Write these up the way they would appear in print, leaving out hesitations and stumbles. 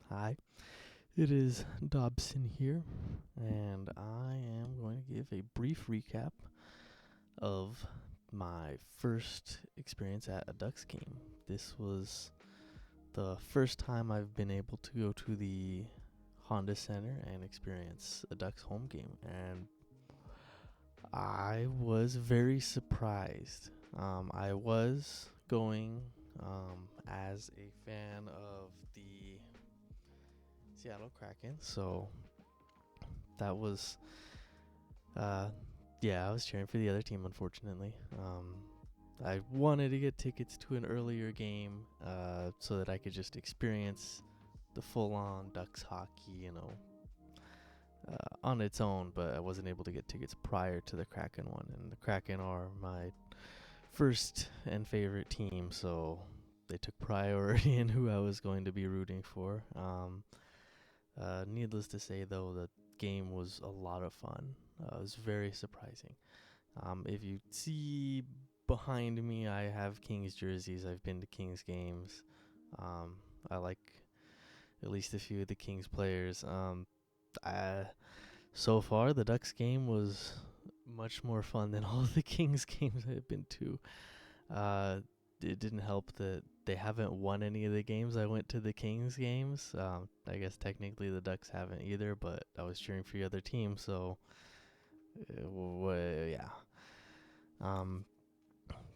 Hi, it is Dobson here, and I am going to give a brief recap of my first experience at a Ducks game. This was the first time I've been able to go to the Honda Center and experience a Ducks home game, and I was very surprised. I was going as a fan of the Seattle Kraken, so that was yeah, I was cheering for the other team. Unfortunately, I wanted to get tickets to an earlier game so that I could just experience the full-on Ducks hockey, on its own. But I wasn't able to get tickets prior to the Kraken one, and the Kraken are my first and favorite team, so they took priority in who I was going to be rooting for. Needless to say, though, the game was a lot of fun. It was very surprising. If you see behind me, I have Kings jerseys. I've been to Kings games. I like at least a few of the Kings players. So far, the Ducks game was much more fun than all of the Kings games I've been to. Uh, it didn't help that they haven't won any of the games I went to the Kings games. I guess technically the Ducks haven't either, but I was cheering for the other team, so yeah. Um,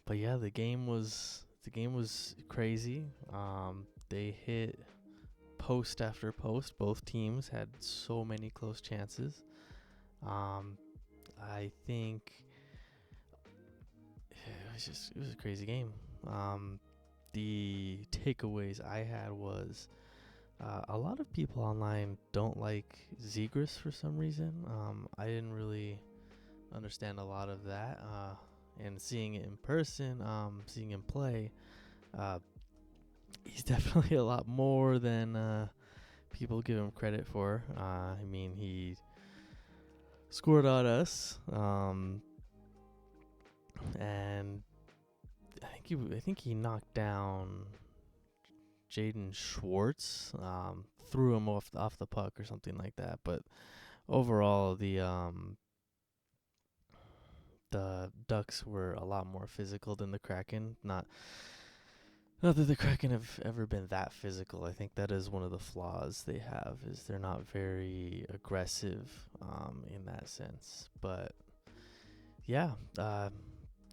but yeah, the game was crazy. They hit post after post. Both teams had so many close chances. Um, I think it was a crazy game. The takeaways I had was a lot of people online don't like Zegras for some reason. I didn't really understand a lot of that. And seeing it in person, seeing him play, uh, he's definitely a lot more than people give him credit for. I mean, he scored on us, and I think he knocked down Jaden Schwartz, threw him off the puck or something like that. But overall, the Ducks were a lot more physical than the Kraken. Not that the Kraken have ever been that physical. I think that is one of the flaws they have, is they're not very aggressive in that sense. But yeah,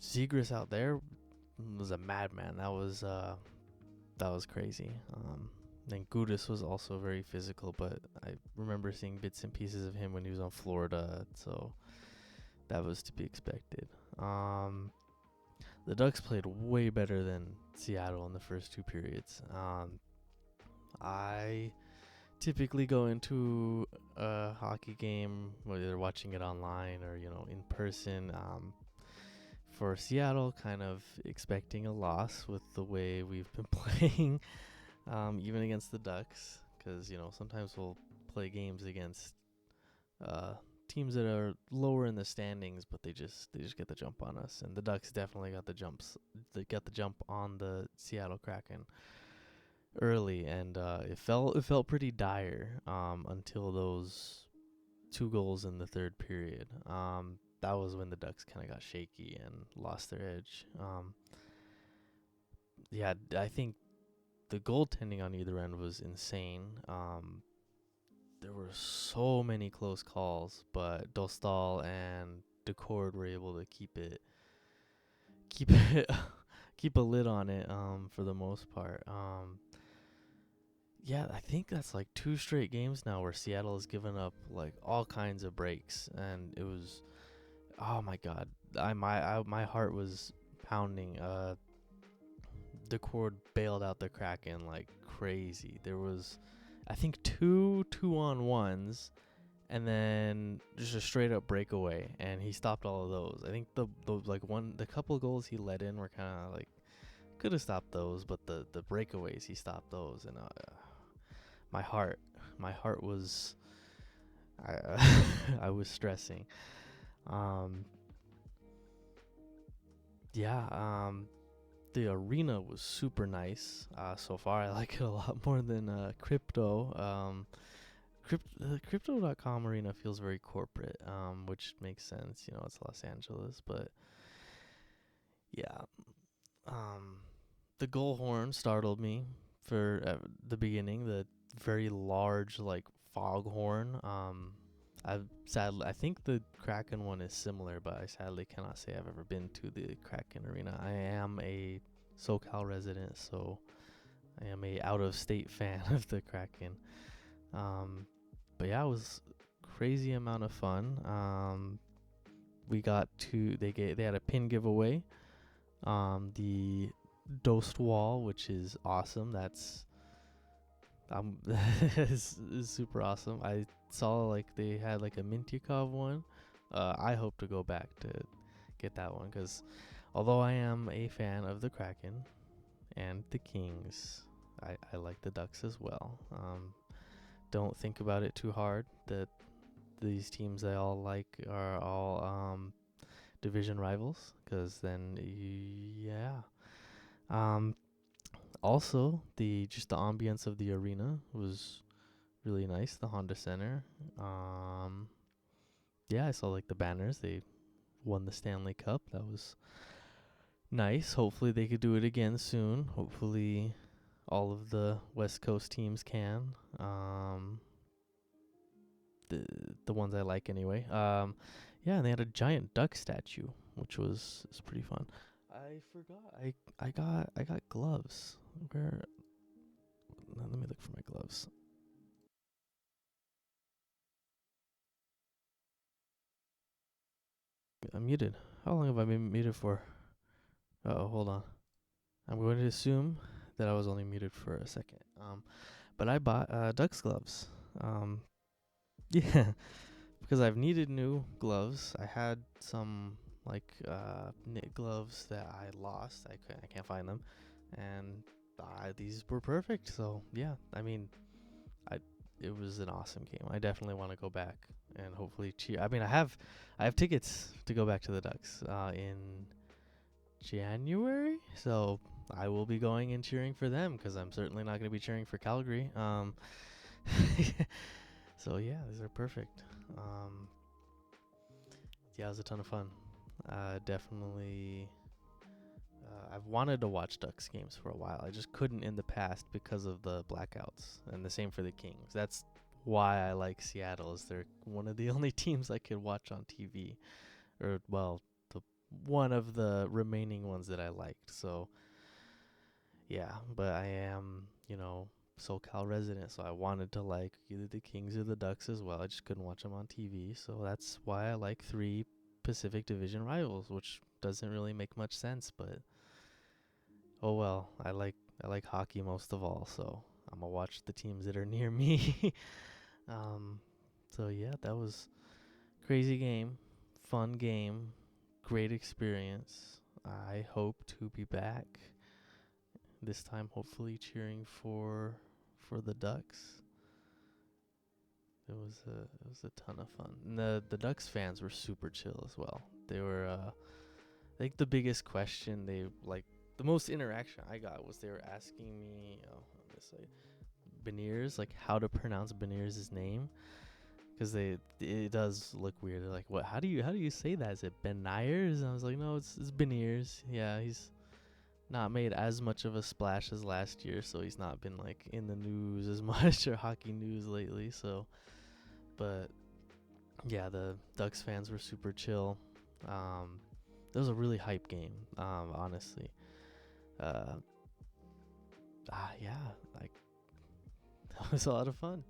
Zegras out there was a madman. That was crazy. And Gudis was also very physical, but I remember seeing bits and pieces of him when he was on Florida, so that was to be expected. The Ducks played way better than Seattle in the first two periods. I typically go into a hockey game, whether watching it online or in person. For Seattle, kind of expecting a loss with the way we've been playing, even against the Ducks, because sometimes we'll play games against uh, teams that are lower in the standings, but they just get the jump on us. And the Ducks definitely got the jumps. They got the jump on the Seattle Kraken early, and it felt pretty dire until those two goals in the third period. That was when the Ducks kind of got shaky and lost their edge. Yeah, I think the goaltending on either end was insane. There were so many close calls, but Dostal and Decord were able to keep it, keep a lid on it. For the most part. Yeah, I think that's like two straight games now where Seattle has given up like all kinds of breaks, and it was, oh my god, my heart was pounding. Decord bailed out the Kraken like crazy. There was, I think, two 2-on-1s, and then just a straight up breakaway, and he stopped all of those. I think the couple of goals he let in were kind of like, could have stopped those, but the breakaways, he stopped those, and my heart my heart was, I I was stressing. Um yeah, the arena was super nice. So far, I like it a lot more than crypto. Crypto.com arena feels very corporate, which makes sense. You know, it's Los Angeles, but yeah, um, the goal horn startled me for the beginning. The very large like foghorn. I think the Kraken one is similar, but I sadly cannot say I've ever been to the Kraken arena. I am a SoCal resident, so I am a out of state fan of the Kraken. But yeah, it was crazy amount of fun. We got to they had a pin giveaway. The Dosed wall, which is awesome. That's is super awesome. I saw like they had like a Mintyukov one. I hope to go back to get that one because although I am a fan of the Kraken and the Kings, I like the Ducks as well. Don't think about it too hard. That these teams I all like are all division rivals because then yeah. Also, the ambience of the arena was really nice. The Honda Center. Yeah, I saw like the banners. They won the Stanley Cup. That was nice. Hopefully they could do it again soon. Hopefully all of the West Coast teams can. The ones I like anyway. Yeah, and they had a giant duck statue, which was pretty fun. I forgot. I got gloves. Where? Let me look for my gloves. I'm muted. How long have I been muted for? Oh, hold on. I'm going to assume that I was only muted for a second. But I bought Ducks gloves. Yeah, because I've needed new gloves. I had some like knit gloves that I lost. I can't find them, and these were perfect. So yeah, I mean, it was an awesome game. I definitely want to go back and hopefully cheer. I mean, I have tickets to go back to the Ducks in January, so I will be going and cheering for them because I'm certainly not going to be cheering for Calgary. So yeah, these are perfect. Yeah, it was a ton of fun. Definitely. I've wanted to watch Ducks games for a while. I just couldn't in the past because of the blackouts, and the same for the Kings. That's why I like Seattle. Is they're one of the only teams I could watch on TV, or well, the one of the remaining ones that I liked. So yeah, but I am, SoCal resident, so I wanted to like either the Kings or the Ducks as well. I just couldn't watch them on TV, so that's why I like 3 Pacific Division rivals, which doesn't really make much sense, but oh well. I like hockey most of all, so I'm gonna watch the teams that are near me. um, so yeah, that was crazy game, fun game, great experience. I hope to be back this time, hopefully cheering for the Ducks. It was a ton of fun. And the Ducks fans were super chill as well. They were I think the biggest question the most interaction I got was they were asking me on this side Beniers, like how to pronounce Beniers' name, because it does look weird. They're like, what? How do you say that? Is it Beniers? And I was like, no, it's Beniers. Yeah, he's not made as much of a splash as last year, so he's not been like in the news as much or hockey news lately. So, but yeah, the Ducks fans were super chill. It was a really hype game, honestly. Yeah, like that was a lot of fun.